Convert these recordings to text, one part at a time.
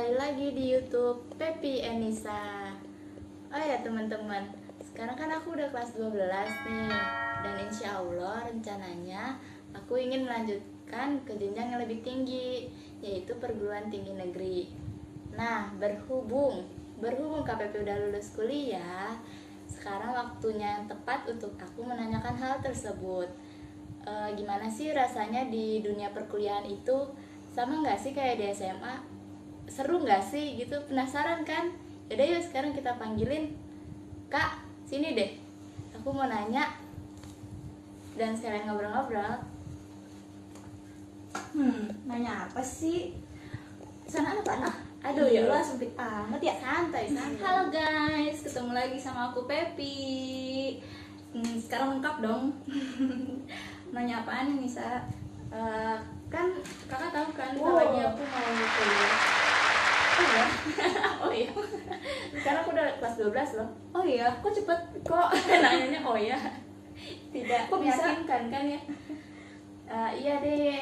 kembali lagi di YouTube Pepi Enisa. Oh ya teman-teman, sekarang kan aku udah kelas 12 nih. Dan insya Allah rencananya aku ingin melanjutkan ke jenjang yang lebih tinggi, yaitu perguruan tinggi negeri. Nah, berhubung KPP udah lulus kuliah, sekarang waktunya yang tepat untuk aku menanyakan hal tersebut. Gimana sih rasanya di dunia perkuliahan itu? Sama nggak sih kayak di SMA? Seru nggak sih gitu, penasaran kan? Yaudah yuk sekarang kita panggilin Kak, sini deh, aku mau nanya dan sekalian ngobrol-ngobrol. Nanya apa sih? Sana apa? Aduh ya Allah, sempit amat ya. santai. Halo guys, ketemu lagi sama aku Pepi. Sekarang lengkap dong. Nanya apaan nih Nisa? Kan kakak tahu kan Wow. kalau lagi aku mau kuliah. Oh iya. Sekarang aku udah kelas 12 loh. Oh iya, kok cepet? Kok nanyanya oh ya? Tidak Kok bisa? meyakinkan kan ya? Iya deh.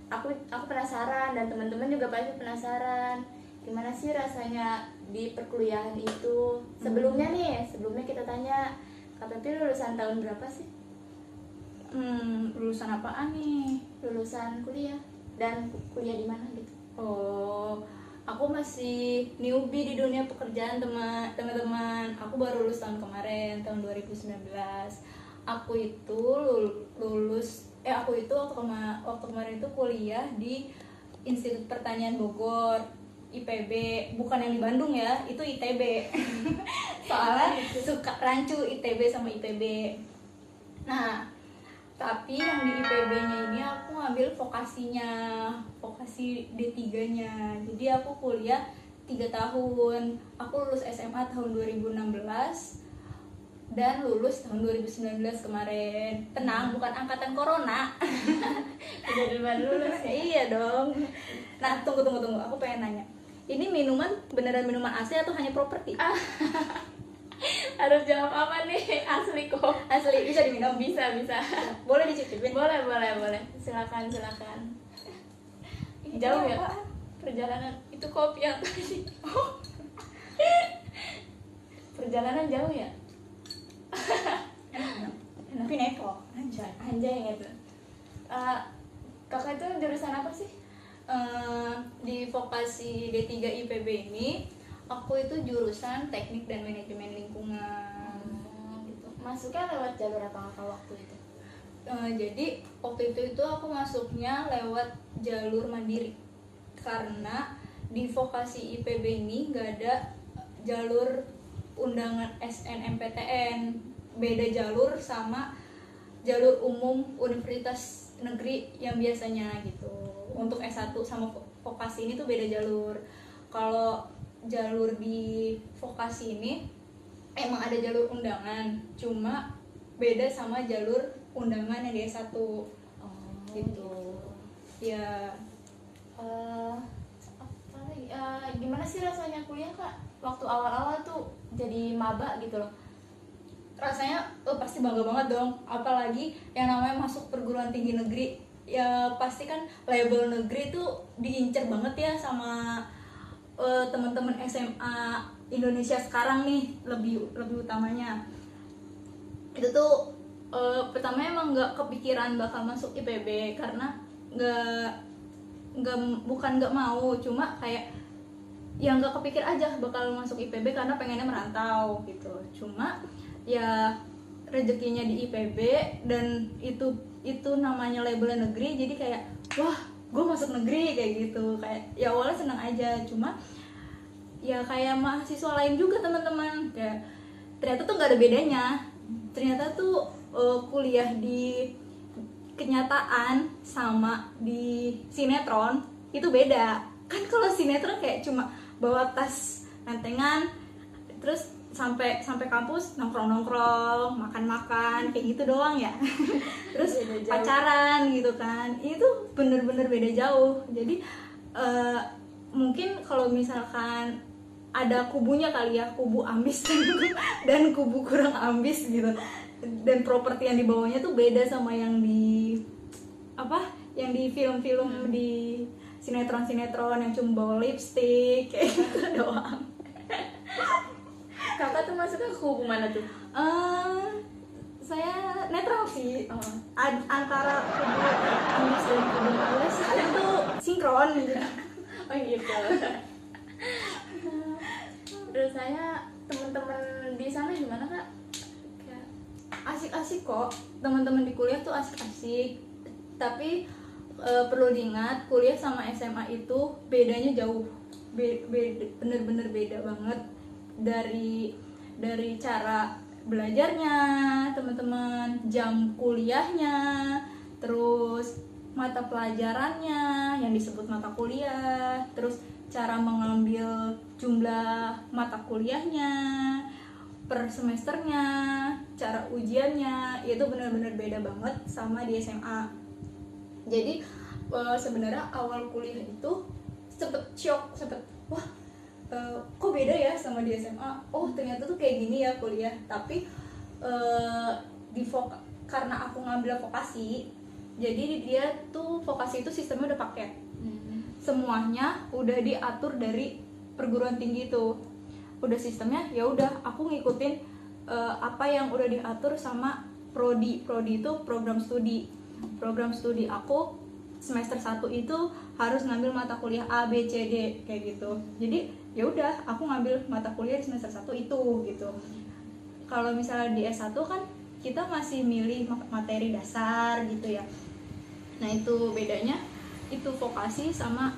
Aku penasaran dan teman-teman juga pasti penasaran. Gimana sih rasanya di perkuliahan itu? Sebelumnya kita tanya, KPP lulusan tahun berapa sih? Lulusan apaan nih? Lulusan kuliah dan kuliah di mana gitu? Oh, aku masih newbie di dunia pekerjaan teman-teman. Aku baru lulus tahun kemarin, tahun 2019. Aku itu waktu kemarin itu kuliah di Institut Pertanian Bogor, IPB, bukan yang di Bandung ya, itu ITB. Soalnya suka rancu ITB sama IPB. Nah, tapi yang di IPB-nya ini aku ngambil vokasi D3-nya. Jadi aku kuliah 3 tahun. Aku lulus SMA tahun 2016 dan lulus tahun 2019 kemarin. Tenang, bukan angkatan corona. Udah duluan lulus ya? Iya dong. Nah, tunggu. Aku pengen nanya. Ini minuman beneran minuman asli atau hanya properti? Harus jawab apa nih? Asli kok. Asli, bisa diminum? Bisa. Boleh dicicipin? Boleh. Silakan. Jauh ya Apaan? perjalanan itu kopi yang tadi. Perjalanan jauh ya? Tapi neko, Anjay gitu. Kakak itu jurusan apa sih? Di vokasi D3 IPB ini aku itu jurusan teknik dan manajemen lingkungan. Gitu. Masuknya lewat jalur apa kakak waktu itu? Jadi waktu itu aku masuknya lewat jalur mandiri karena di vokasi IPB ini nggak ada jalur undangan SNMPTN, beda jalur sama jalur umum universitas negeri yang biasanya gitu. Untuk S1 sama vokasi ini tuh beda jalur. Kalau jalur di vokasi ini emang ada jalur undangan, cuma beda sama jalur undangan yang di S1 gitu. Ya, Apa lagi? Gimana sih rasanya kuliah kak? Waktu awal-awal tuh jadi maba gitu loh. rasanya pasti bangga banget dong, apalagi yang namanya masuk perguruan tinggi negeri. Ya pasti kan label negeri tuh diincer banget ya sama teman-teman SMA Indonesia sekarang nih, lebih utamanya itu tuh pertama emang nggak kepikiran bakal masuk IPB karena bukan nggak mau, cuma kayak yang nggak kepikir aja bakal masuk IPB karena pengennya merantau gitu. Cuma ya rezekinya di IPB dan itu namanya labelnya negeri, jadi kayak wah gue masuk negeri kayak gitu. Kayak ya awalnya senang aja, cuma ya kayak mahasiswa lain juga teman-teman, kayak ternyata tuh nggak ada bedanya. Ternyata tuh kuliah di kenyataan sama di sinetron itu beda kan. Kalau sinetron kayak cuma bawa tas gantengan terus sampai kampus nongkrong makan kayak gitu doang ya. Terus pacaran gitu kan, itu bener-bener beda jauh. Jadi mungkin kalau misalkan ada kubunya kali ya, kubu ambis dan kubu kurang ambis gitu, dan properti yang dibawanya tuh beda sama yang di film-film di sinetron yang cuma bawa lipstick kayak gitu doang. Kakak tuh masuk ke kubu mana tuh? Saya netral sih. Oh, Antara kubu Anies dan kubu Males itu sinkron gitu. oh gitu. Terus saya teman-teman di sana gimana kak? Kayak Asik-asik kok, teman-teman di kuliah tuh asik-asik. Tapi perlu diingat, kuliah sama SMA itu bedanya jauh. Bener-bener beda banget dari cara belajarnya teman-teman, jam kuliahnya, terus mata pelajarannya yang disebut mata kuliah, terus cara mengambil jumlah mata kuliahnya per semesternya, cara ujiannya itu benar-benar beda banget sama di SMA. Jadi sebenarnya awal kuliah itu sempet shock, wah kok beda ya sama di SMA. Oh ternyata tuh kayak gini ya kuliah. Tapi karena aku ngambil vokasi, jadi dia tuh vokasi itu sistemnya udah paket, semuanya udah diatur dari perguruan tinggi itu, udah sistemnya ya udah aku ngikutin apa yang udah diatur sama prodi itu program studi aku semester 1 itu harus ngambil mata kuliah A B C D kayak gitu. Jadi ya udah aku ngambil mata kuliah di semester 1 itu gitu. Kalau misalnya di S1 kan kita masih milih materi dasar gitu ya. Nah itu bedanya, itu vokasi sama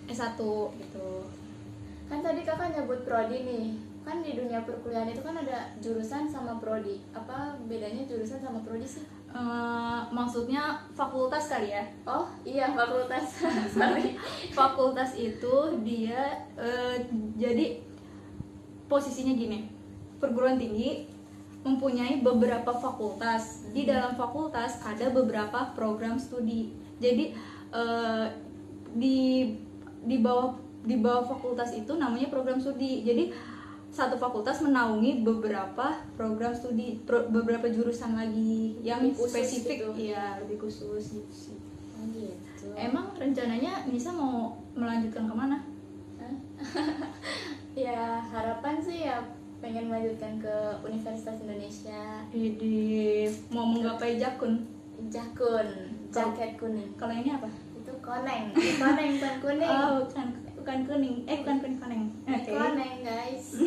S1 gitu. kan tadi kakak nyebut prodi nih, kan di dunia perkuliahan itu kan ada jurusan sama prodi. Apa bedanya jurusan sama prodi sih? Maksudnya fakultas kali ya? Oh iya, fakultas. Sorry. Fakultas itu dia jadi posisinya gini, perguruan tinggi mempunyai beberapa fakultas. Di dalam fakultas ada beberapa program studi. Jadi di bawah fakultas itu namanya program studi. Jadi satu fakultas menaungi beberapa program studi, beberapa jurusan lagi yang Lebih khusus spesifik gitu. ya, lebih khusus gitu sih. Oh gitu. Emang rencananya Nisa mau melanjutkan kemana? Ya harapan sih ya pengen melanjutkan ke Universitas Indonesia. Jadi mau menggapai jakun. Jakun, jaket kuning. Kalau ini apa? Itu koneng, koneng bukan kuning. Oh, bukan kuning. Bukan koneng. Oke. Koneng guys.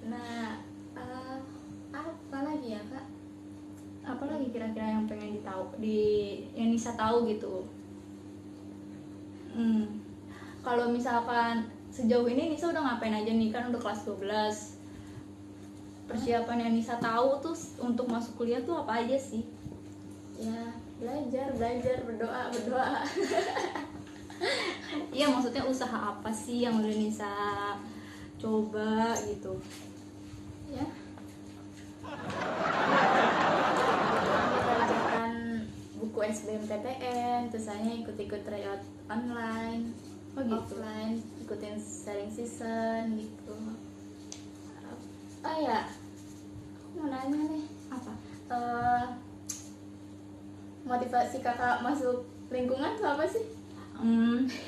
Nah, apa lagi ya kak? Apa lagi kira-kira yang pengen yang Nisa tahu gitu? Kalau misalkan sejauh ini Nisa udah ngapain aja nih, kan udah kelas 12. Persiapan yang Nisa tahu tuh untuk masuk kuliah tuh apa aja sih? Ya belajar, berdoa. Iya, maksudnya usaha apa sih yang udah Nisa coba gitu? Ya. Belajarkan buku SBMPTN, terus saya ikut-ikut tryout online, offline, ikutin sharing season gitu. Oh ya, aku mau nanya nih, Apa? motivasi kakak masuk lingkungan tuh apa sih?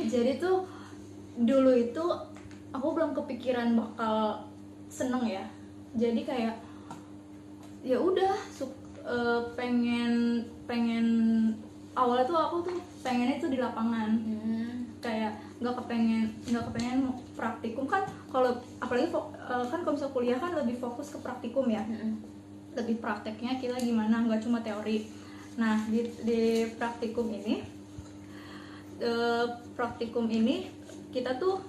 Jadi tuh dulu itu aku belum kepikiran bakal seneng ya. Jadi kayak ya udah pengen awalnya tuh aku tuh pengennya tuh di lapangan. Kayak nggak kepengen mau praktikum kan, kalau apalagi kan kalau misalnya kuliah kan lebih fokus ke praktikum ya. Lebih prakteknya kita gimana, nggak cuma teori. Nah di praktikum ini kita tuh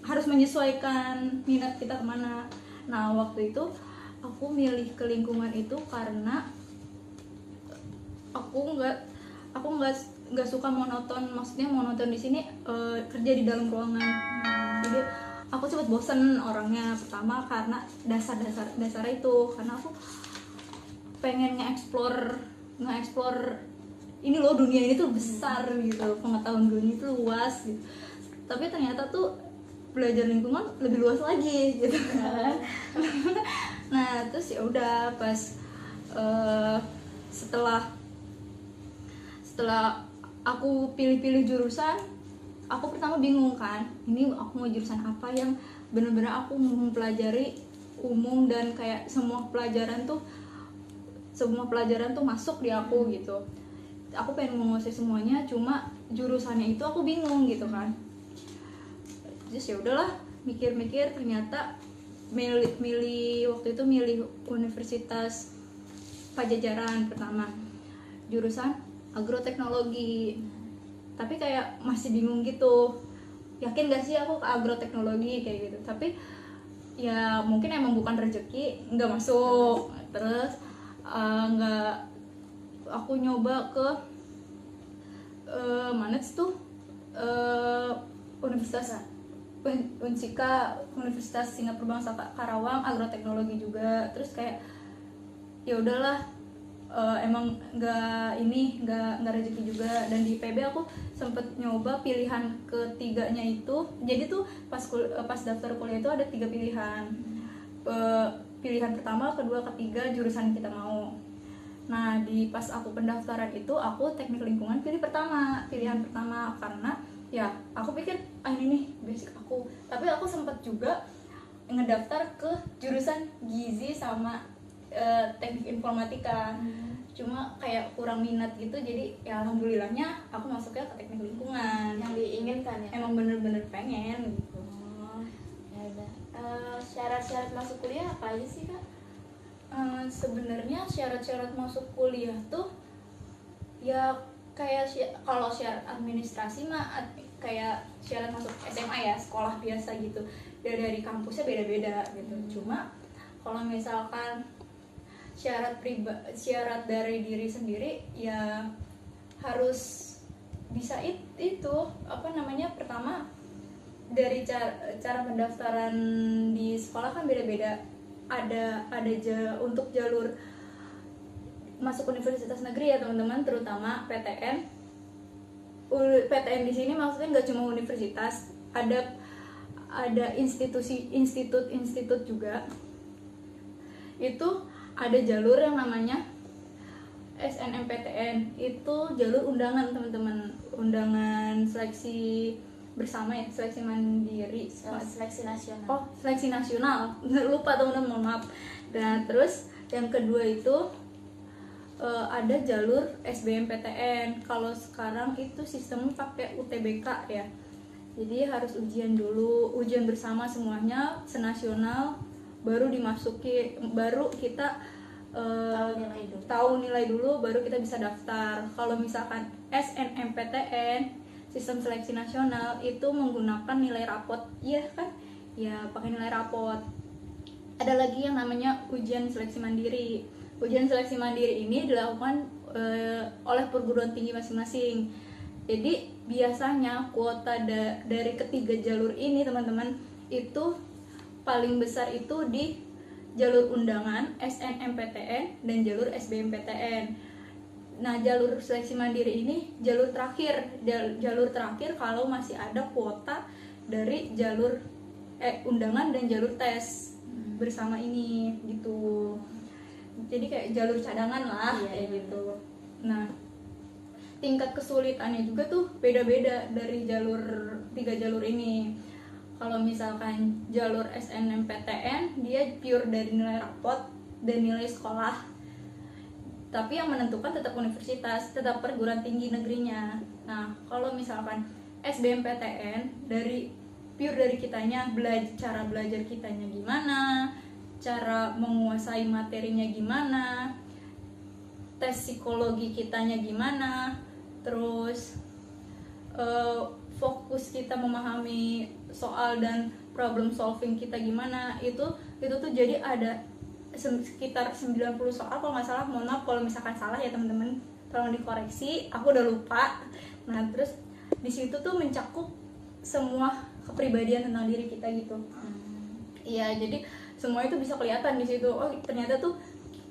harus menyesuaikan minat kita kemana. Nah waktu itu aku milih ke lingkungan itu karena aku nggak suka monoton. Maksudnya monoton di sini kerja di dalam ruangan. Jadi aku cepet bosen orangnya. Pertama karena dasar itu, karena aku pengen nge-explore ini loh, dunia ini tuh besar gitu, pengetahuan dunia itu luas gitu. Tapi ternyata tuh belajar lingkungan lebih luas lagi gitu kan. Nah terus ya udah pas setelah aku pilih-pilih jurusan, aku pertama bingung kan, ini aku mau jurusan apa yang benar-benar aku mempelajari umum dan kayak semua pelajaran tuh masuk di aku gitu. Aku pengen menguasai semuanya, cuma jurusannya itu aku bingung gitu kan. Terus ya udahlah, mikir-mikir, ternyata waktu itu milih Universitas Pajajaran pertama, jurusan agroteknologi. Tapi kayak masih bingung gitu, yakin gak sih aku ke agroteknologi kayak gitu. Tapi ya mungkin emang bukan rezeki, nggak masuk. Terus nggak, aku nyoba ke mana tuh, Universitas Unsika, Universitas Singapura Bangsa Karawang, agroteknologi juga. Terus kayak ya udahlah, emang nggak rezeki juga. Dan di IPB aku sempet nyoba pilihan ketiganya itu. Jadi tuh pas daftar kuliah itu ada 3 pilihan. Pilihan pertama, kedua, ketiga jurusan kita mau. Nah, pas aku pendaftaran itu aku teknik lingkungan pilihan pertama karena ya aku pikir ini nih basic aku. Tapi aku sempat juga ngedaftar ke jurusan gizi sama teknik informatika. Cuma kayak kurang minat gitu, jadi ya alhamdulillahnya aku masuknya ke teknik lingkungan yang diinginkan ya. emang bener-bener pengen gitu. Ya udah. Syarat-syarat masuk kuliah apa aja sih Kak? Sebenarnya syarat-syarat masuk kuliah tuh ya kayak kalau syarat administrasi mah kayak syarat masuk SMA ya, sekolah biasa gitu. Dari kampusnya beda-beda gitu. Cuma kalau misalkan syarat dari diri sendiri ya harus bisa itu apa namanya, pertama dari cara pendaftaran di sekolah kan beda-beda. Ada untuk jalur masuk universitas negeri ya teman-teman, terutama PTN. PTN di sini maksudnya nggak cuma universitas, ada institut juga. Itu ada jalur yang namanya SNMPTN, itu jalur undangan teman-teman, undangan seleksi bersama ya, seleksi mandiri, Seleksi nasional. oh seleksi nasional, lupa teman-teman, mohon maaf. Dan terus yang kedua itu ada jalur SBMPTN. Kalau sekarang itu sistemnya pakai UTBK ya, jadi harus ujian dulu, ujian bersama semuanya senasional, baru kita tahu nilai dulu, baru kita bisa daftar. Kalau misalkan SNMPTN, sistem seleksi nasional, itu menggunakan nilai rapot, iya kan? Ya pakai nilai rapot. Ada lagi yang namanya ujian seleksi mandiri. Ujian seleksi mandiri ini dilakukan oleh perguruan tinggi masing-masing. Jadi biasanya kuota dari ketiga jalur ini teman-teman, itu paling besar itu di jalur undangan SNMPTN dan jalur SBMPTN. Nah, jalur seleksi mandiri ini jalur terakhir kalau masih ada kuota dari jalur undangan dan jalur tes bersama ini gitu. Jadi kayak jalur cadangan lah, kayak gitu. Nah, tingkat kesulitannya juga tuh beda-beda dari 3 jalur ini. Kalau misalkan jalur SNMPTN dia pure dari nilai rapot dan nilai sekolah, tapi yang menentukan tetap universitas, tetap perguruan tinggi negerinya. Nah, kalau misalkan SBMPTN pure dari kitanya, cara belajar kitanya gimana, cara menguasai materinya gimana, tes psikologi kitanya gimana, terus fokus kita memahami soal dan problem solving kita gimana, itu tuh jadi ada sekitar 90 soal kalau nggak salah. Mohon maaf kalau misalkan salah ya teman-teman, tolong dikoreksi, aku udah lupa. Nah, terus di situ tuh mencakup semua kepribadian tentang diri kita gitu. Iya, jadi semua itu bisa kelihatan di situ. Oh, ternyata tuh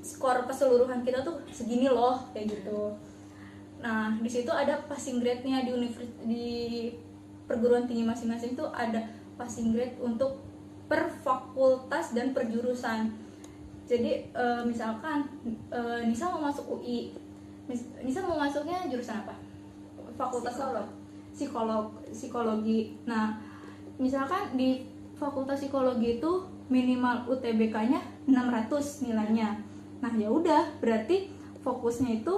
skor keseluruhan kita tuh segini loh, kayak gitu. Nah, di situ ada passing grade-nya di perguruan tinggi masing-masing tuh ada passing grade untuk per fakultas dan per jurusan. Jadi misalkan Nisa mau masuk UI, Nisa mau masuknya jurusan apa? fakultas apa? Psikologi. Nah, misalkan di fakultas psikologi itu minimal UTBK-nya 600 nilainya. Nah, ya udah, berarti fokusnya itu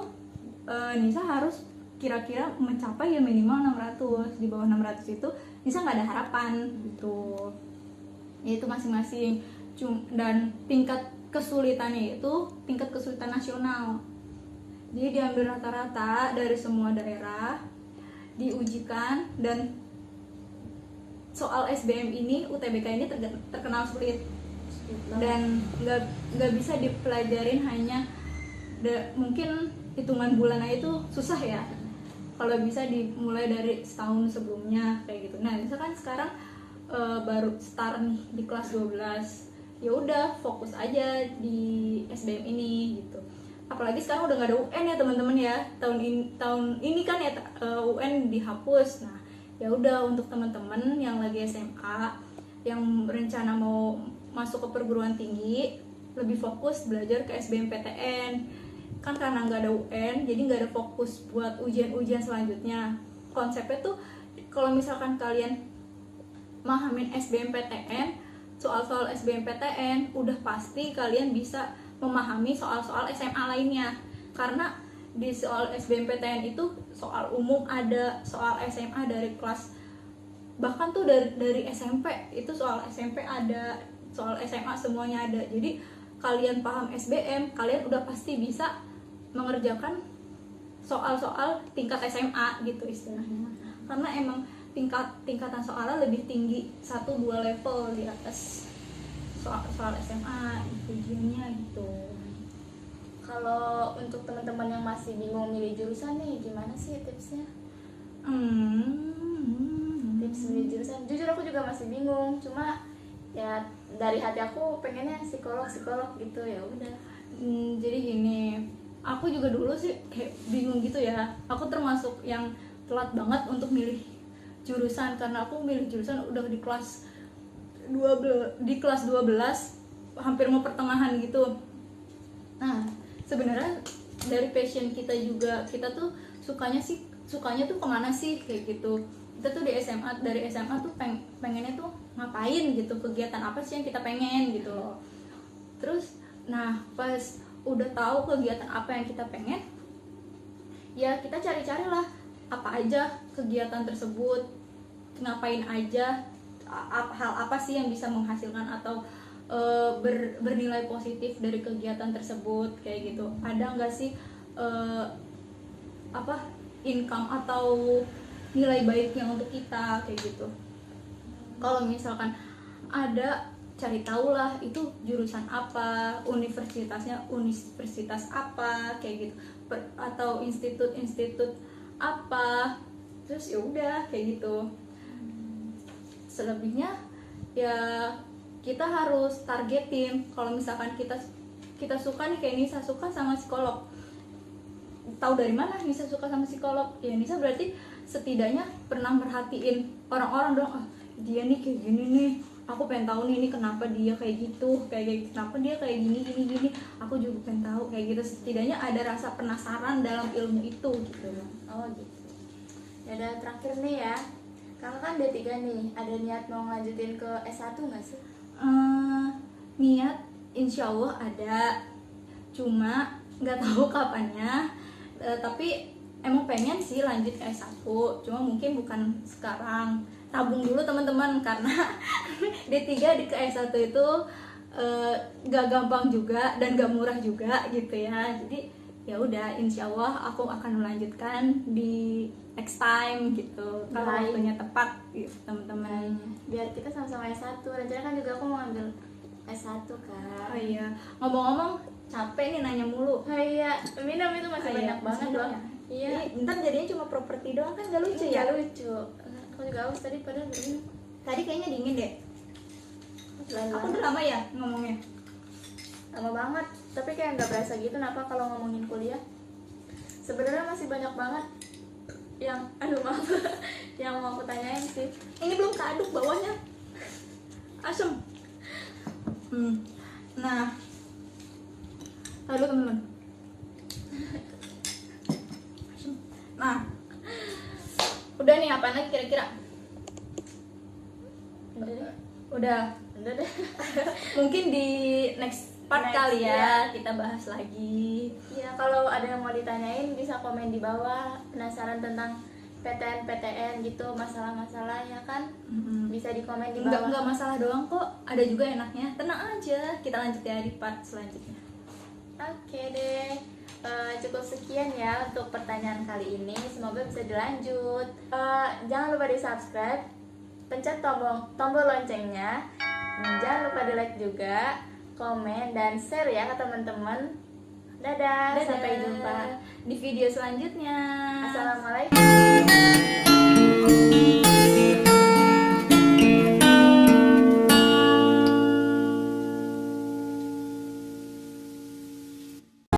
Nisa harus kira-kira mencapai ya minimal 600. Di bawah 600 itu Nisa nggak ada harapan gitu. Ya itu masing-masing. Dan tingkat kesulitannya itu tingkat kesulitan nasional. Jadi diambil rata-rata dari semua daerah, diujikan, dan soal SBM ini, UTBK ini terkenal sulit dan nggak bisa dipelajarin hanya mungkin hitungan bulan aja itu susah ya. Kalau bisa dimulai dari setahun sebelumnya kayak gitu. Nah, misalkan sekarang baru start nih di kelas 12, ya udah fokus aja di SBM ini gitu. Apalagi sekarang udah nggak ada UN ya teman-teman ya, tahun ini kan ya UN dihapus. Nah, ya udah, untuk teman-teman yang lagi SMA yang berencana mau masuk ke perguruan tinggi, lebih fokus belajar ke SBMPTN kan, karena nggak ada UN jadi nggak ada fokus buat ujian-ujian selanjutnya. Konsepnya tuh kalau misalkan kalian mahamin SBMPTN, soal-soal SBMPTN udah pasti kalian bisa memahami soal-soal SMA lainnya, karena di soal SBMPTN itu soal umum ada, soal SMA dari kelas, bahkan tuh dari SMP itu soal SMP ada, soal SMA semuanya ada. Jadi kalian paham SBM, kalian udah pasti bisa mengerjakan soal-soal tingkat SMA gitu istilahnya, karena emang tingkatan soalnya lebih tinggi 1-2 level di atas soal SMA ujiannya gitu. Kalau untuk teman-teman yang masih bingung milih jurusan nih, gimana sih tipsnya? Tips milih jurusan, jujur aku juga masih bingung, cuma ya dari hati aku pengennya psikolog gitu, ya udah. Jadi gini, aku juga dulu sih kayak bingung gitu ya. Aku termasuk yang telat banget untuk milih jurusan, karena aku milih jurusan udah di kelas 12 hampir mau pertengahan gitu. Nah, sebenarnya dari passion kita juga, kita tuh sukanya tuh kemana sih kayak gitu. Kita tuh dari SMA tuh pengennya tuh ngapain gitu, kegiatan apa sih yang kita pengen gitu loh. Terus nah pas udah tahu kegiatan apa yang kita pengen, ya kita cari-carilah apa aja kegiatan tersebut, ngapain aja, hal apa sih yang bisa menghasilkan atau bernilai positif dari kegiatan tersebut kayak gitu. Ada nggak sih income atau nilai baiknya untuk kita kayak gitu. Kalau misalkan ada, cari tahu lah itu jurusan apa, universitas apa kayak gitu, atau institut apa. Terus ya udah kayak gitu. Selebihnya ya kita harus targetin. Kalau misalkan kita suka nih, kayak Nisa suka sama psikolog, tahu dari mana Nisa suka sama psikolog? Ya Nisa berarti setidaknya pernah merhatiin orang-orang dong, dia nih kayak gini nih, aku pengen tahu nih ini kenapa dia kayak gitu, kenapa dia kayak gini, aku juga pengen tahu kayak gitu. Setidaknya ada rasa penasaran dalam ilmu itu gitu. Oh gitu. Ya udah, terakhir nih ya, kakak kan D3 nih, ada niat mau ngelanjutin ke S1 nggak sih? Niat insya Allah ada, cuma nggak tahu kapannya. Tapi emang pengen sih lanjut ke S1, cuma mungkin bukan sekarang. Tabung dulu teman-teman, karena D3 ke S1 itu gak gampang juga dan gak murah juga gitu ya. Jadi ya udah, insya Allah aku akan melanjutkan di next time gitu, kalau waktunya tepat gitu teman-teman. Biar kita sama-sama S1, rencana kan juga aku mau ambil S1 kan. Oh iya, ngomong-ngomong capek nih nanya mulu. Oh iya, minum itu masih banyak banget loh. Iya. Ntar jadinya cuma properti doang kan gak lucu ya? Gak lucu. Aku juga haus tadi padahal belum. Tadi kayaknya dingin deh. Aku udah lama ya ngomongnya. Lama banget, tapi kayak nggak berasa gitu. Kenapa kalau ngomongin kuliah? Sebenarnya masih banyak banget yang, aduh maaf, yang mau aku tanyain sih. Ini belum keaduk bawahnya, asem. Nah, lalu teman-teman. Nah, Udah nih, apa lagi kira-kira? Udah deh. Udah. Udah deh. Mungkin di next part Next, kali ya ya. kita bahas lagi. Ya, kalau ada yang mau ditanyain bisa komen di bawah. Penasaran tentang PTN gitu, masalah-masalahnya kan? Bisa di komen di bawah. Enggak masalah doang kok, ada juga enaknya. Tenang aja, kita lanjut ya di part selanjutnya. Oke deh. Cukup sekian ya untuk pertanyaan kali ini. Semoga bisa dilanjut. Jangan lupa di subscribe, pencet tombol loncengnya. Jangan lupa di like juga, komen dan share ya ke teman-teman. Dadah, Dadah. sampai jumpa. Di video selanjutnya. Assalamualaikum.